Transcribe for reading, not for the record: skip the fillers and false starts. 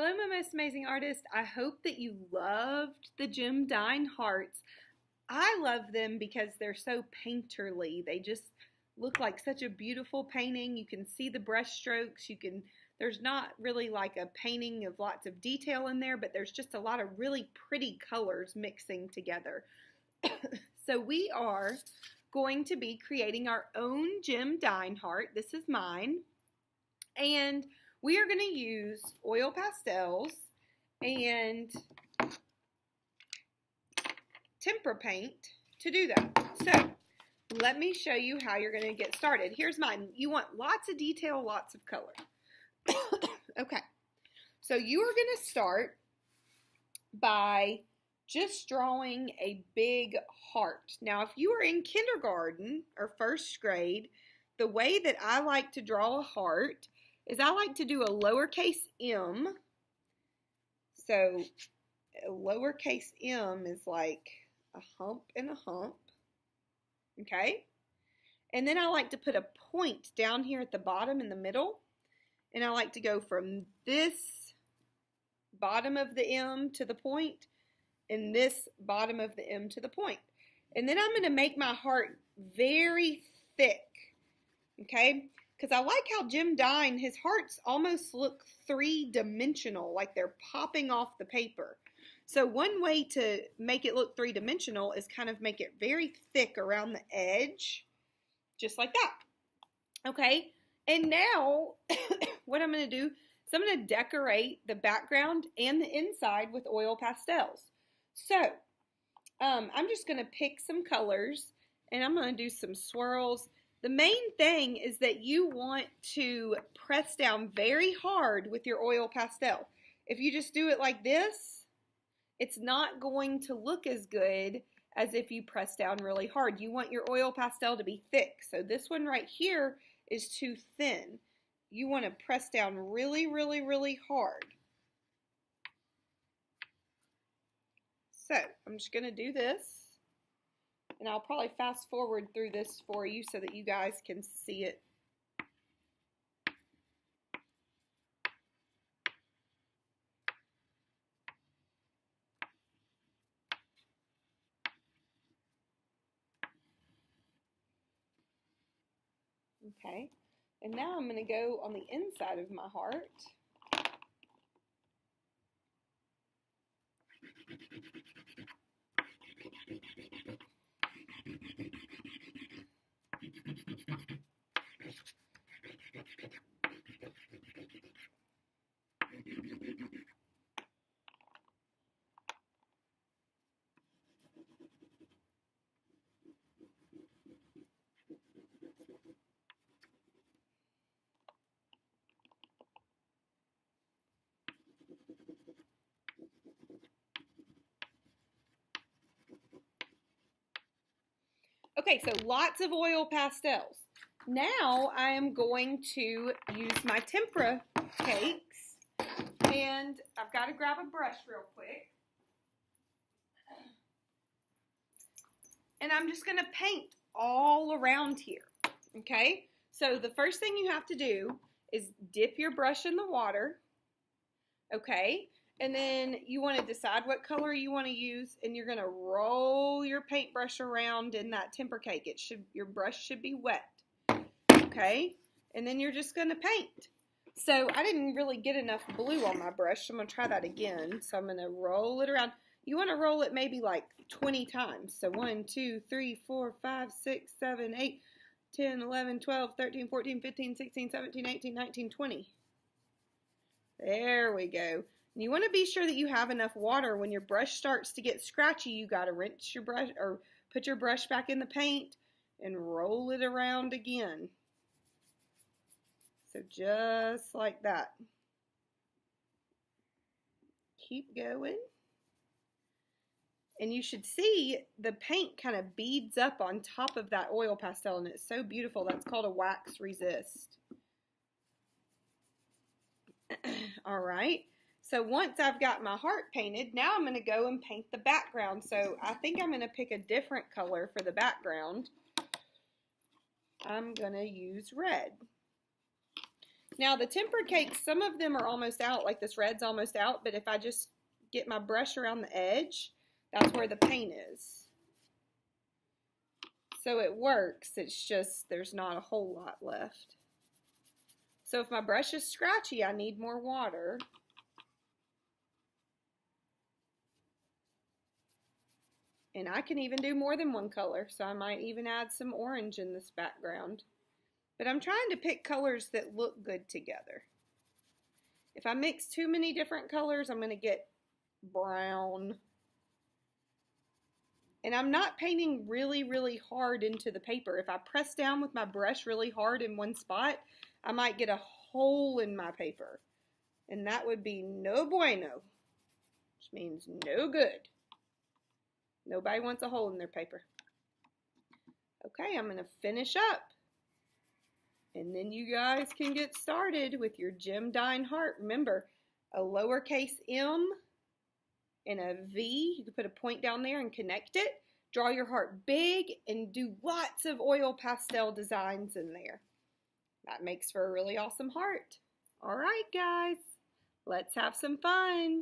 Hello, my most amazing artist. I hope that you loved the Dine hearts. I love them because they're so painterly. They just look like such a beautiful painting. You can see the brush strokes. There's not really like a painting of lots of detail in there, but there's just a lot of really pretty colors mixing together. So we are going to be creating our own Dine heart. This is mine. And we are going to use oil pastels and tempera paint to do that. So let me show you how you're going to get started. Here's mine. You want lots of detail, lots of color. Okay, so you are going to start by just drawing a big heart. Now, if you are in kindergarten or first grade, the way that I like to draw a heart is I like to do a lowercase m. So a lowercase m is like a hump and a hump. Okay? And then I like to put a point down here at the bottom in the middle. And I like to go from this bottom of the M to the point and this bottom of the M to the point. And then I'm going to make my heart very thick. Okay? Because I like how Jim Dine, his hearts almost look three-dimensional, like they're popping off the paper. So one way to make it look three-dimensional is kind of make it very thick around the edge, just like that. Okay, and now what I'm going to do is I'm going to decorate the background and the inside with oil pastels. So I'm just going to pick some colors, and I'm going to do some swirls. The main thing is that you want to press down very hard with your oil pastel. If you just do it like this, it's not going to look as good as if you press down really hard. You want your oil pastel to be thick. So this one right here is too thin. You want to press down really, really, really hard. So I'm just going to do this. And I'll probably fast forward through this for you so that you guys can see it. Okay, and now I'm going to go on the inside of my heart. Okay, so lots of oil pastels. Now I am going to use my tempera cakes, and I've got to grab a brush real quick. And I'm just going to paint all around here, okay? So the first thing you have to do is dip your brush in the water, okay? And then you want to decide what color you want to use, and you're going to roll your paintbrush around in that tempera cake. Your brush should be wet, okay? And then you're just going to paint. So I didn't really get enough blue on my brush, so I'm going to try that again. So I'm going to roll it around. You want to roll it maybe like 20 times. So 1, 2, 3, 4, 5, 6, 7, 8, 10, 11, 12, 13, 14, 15, 16, 17, 18, 19, 20. There we go. You want to be sure that you have enough water. When your brush starts to get scratchy, you got to rinse your brush or put your brush back in the paint and roll it around again. So just like that. Keep going. And you should see the paint kind of beads up on top of that oil pastel, and it's so beautiful. That's called a wax resist. All right. So once I've got my heart painted, now I'm going to go and paint the background. So I think I'm going to pick a different color for the background. I'm going to use red. Now the temper cakes, some of them are almost out, like this red's almost out, but if I just get my brush around the edge, that's where the paint is. So it works, it's just there's not a whole lot left. So if my brush is scratchy, I need more water. And I can even do more than one color, so I might even add some orange in this background. But I'm trying to pick colors that look good together. If I mix too many different colors, I'm going to get brown. And I'm not painting really, really hard into the paper. If I press down with my brush really hard in one spot, I might get a hole in my paper. And that would be no bueno, which means no good. Nobody wants a hole in their paper. Okay, I'm going to finish up. And then you guys can get started with your Jime Dine heart. Remember, a lowercase m and a V. You can put a point down there and connect it. Draw your heart big and do lots of oil pastel designs in there. That makes for a really awesome heart. All right, guys, let's have some fun.